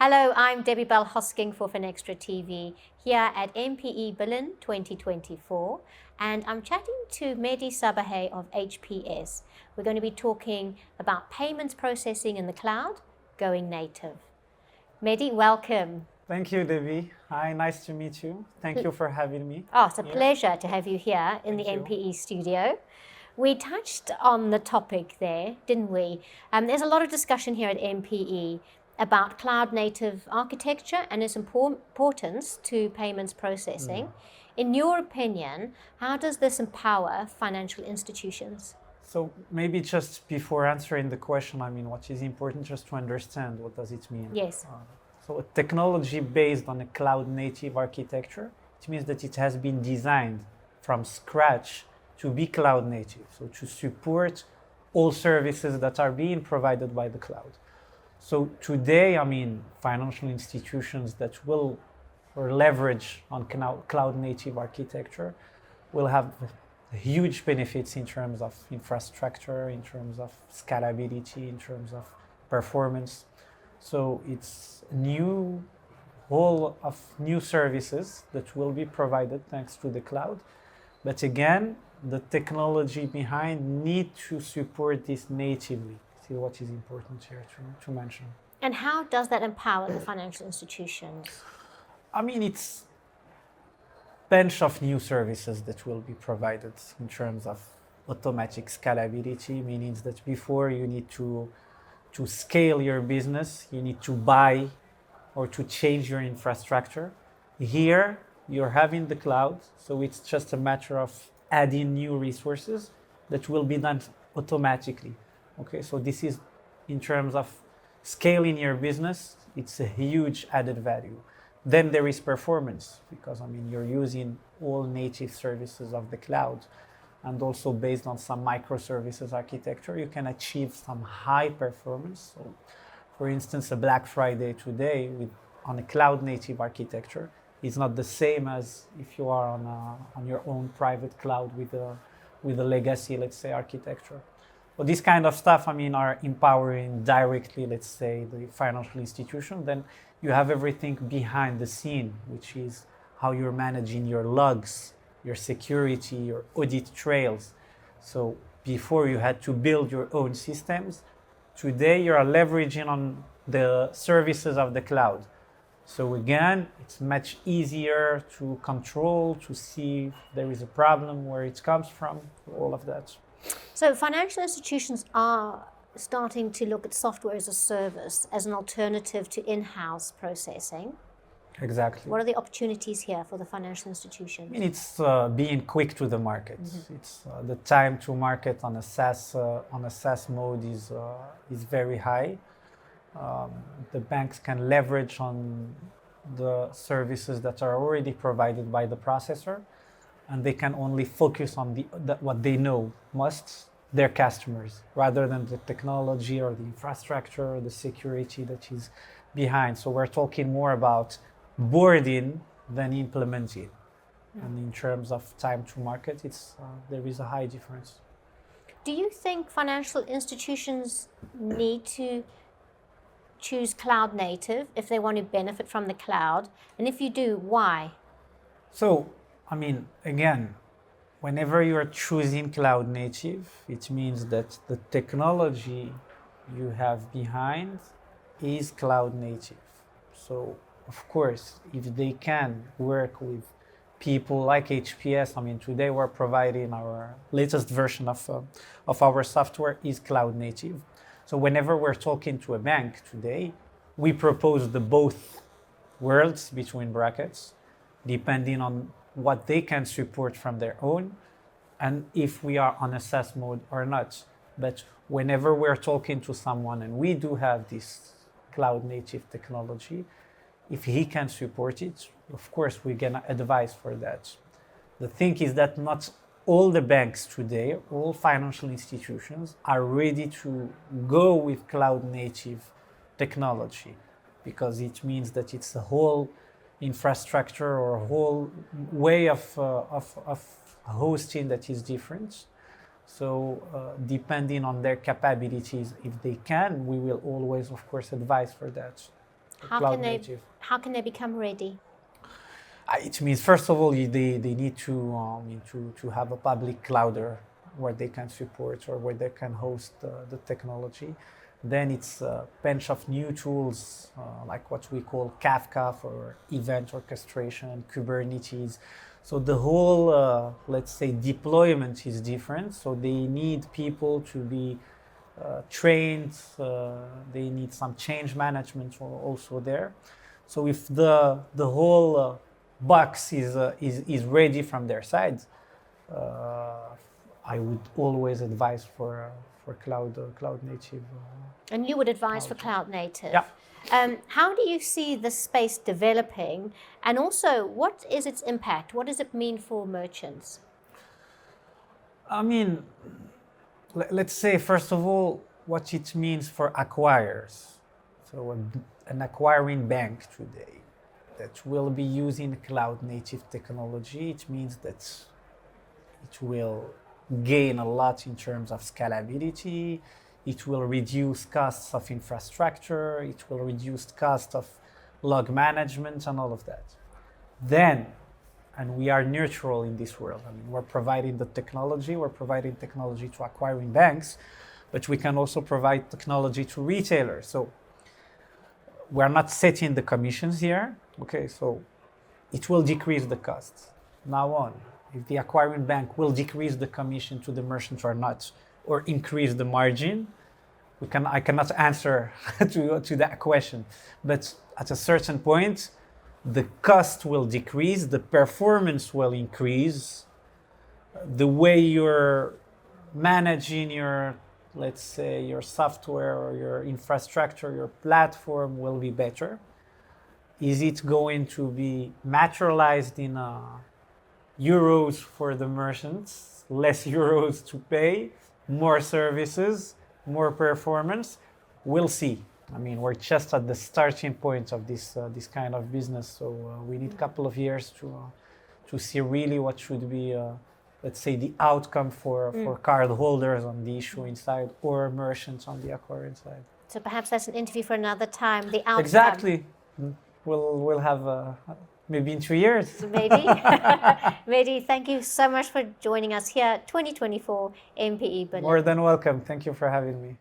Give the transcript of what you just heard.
Hello, I'm Debbie Bell Hosking for FinextraTV here at MPE Berlin 2024, and I'm chatting to Mehdi Sabahay of HPS. We're going to be talking about payments processing in the cloud, going native. Mehdi, welcome. Thank you, Debbie. Hi, nice to meet you. Thank you for having me. Oh, it's a pleasure to have you here in the MPE studio. We touched on the topic there, didn't we? There's a lot of discussion here at MPE about cloud-native architecture and its importance to payments processing. In your opinion, how does this empower financial institutions? So maybe just before answering the question, what is important just to understand what does it mean? Yes. So a technology based on a cloud-native architecture, it means that it has been designed from scratch to be cloud-native, so to support all services that are being provided by the cloud. So today, financial institutions that will or leverage on cloud-native architecture will have huge benefits in terms of infrastructure, in terms of scalability, in terms of performance. So it's new whole of new services that will be provided thanks to the cloud. But again, the technology behind need to support this natively. See what is important here to mention. And how does that empower the financial institutions? It's bunch of new services that will be provided in terms of automatic scalability, meaning that before you need to scale your business, you need to buy or to change your infrastructure. Here, you're having the cloud, so it's just a matter of adding new resources that will be done automatically. Okay, so this is in terms of scaling your business, it's a huge added value. Then there is performance, because you're using all native services of the cloud, and also based on some microservices architecture, you can achieve some high performance. So, for instance, a Black Friday today on a cloud-native architecture is not the same as if you are on your own private cloud with a legacy, let's say, architecture. So this kind of stuff, are empowering directly, let's say, the financial institution. Then you have everything behind the scene, which is how you're managing your logs, your security, your audit trails. So before you had to build your own systems, today you are leveraging on the services of the cloud. So again, it's much easier to control, to see if there is a problem, where it comes from, all of that. So financial institutions are starting to look at software as a service as an alternative to in-house processing. Exactly. What are the opportunities here for the financial institutions? It's being quick to the market. Mm-hmm. It's the time to market on a SaaS mode is very high. The banks can leverage on the services that are already provided by the processor, and they can only focus on what they know most, their customers, rather than the technology or the infrastructure or the security that is behind. So we're talking more about boarding than implementing. Mm. And in terms of time to market, there is a high difference. Do you think financial institutions need to choose cloud native if they want to benefit from the cloud? And if you do, why? So, again, whenever you are choosing cloud native, it means that the technology you have behind is cloud native. So, of course, if they can work with people like HPS, today we're providing our latest version of our software is cloud native. So whenever we're talking to a bank today, we propose the both worlds between brackets, depending on what they can support from their own, and if we are on a SaaS mode or not. But whenever we're talking to someone and we do have this cloud native technology, if he can support it, of course, we can advise for that. The thing is that not all the banks today, all financial institutions are ready to go with cloud native technology, because it means that it's a whole infrastructure or a whole way of hosting that is different. So depending on their capabilities, if they can, we will always, of course, advise for that. cloud native. How can they become ready? It means, first of all, they need to have a public clouder where they can support or where they can host the technology. Then it's a bunch of new tools like what we call Kafka for event orchestration, Kubernetes. So the whole, let's say, deployment is different. So they need people to be trained. They need some change management also there. So if the whole box is ready from their side, I would always advise for cloud native. And you would advise for cloud native. Yeah. How do you see the space developing? And also, what is its impact? What does it mean for merchants? I mean, let's say, first of all, what it means for acquirers. So an acquiring bank today that will be using cloud native technology, it means that it will gain a lot in terms of scalability. It will reduce costs of infrastructure. It will reduce cost of log management and all of that. Then, and we are neutral in this world. I mean, we're providing the technology. We're providing technology to acquiring banks, but we can also provide technology to retailers. So we're not setting the commissions here. Okay, so it will decrease the costs. Now on, if the acquiring bank will decrease the commission to the merchant or not, or increase the margin, I cannot answer to that question. But at a certain point, the cost will decrease, the performance will increase, the way you're managing your, let's say, your software or your infrastructure, your platform will be better. Is it going to be materialized in euros for the merchants, less euros to pay, more services, more performance? We'll see. I mean, we're just at the starting point of this kind of business, so we need a couple of years to see really what should be, let's say, the outcome for card holders on the issuing side or merchants on the acquiring side. So perhaps that's an interview for another time. The outcome. Exactly. We'll have maybe in 2 years. Maybe. Mehdi, thank you so much for joining us here at 2024 MPE Berlin. More than welcome. Thank you for having me.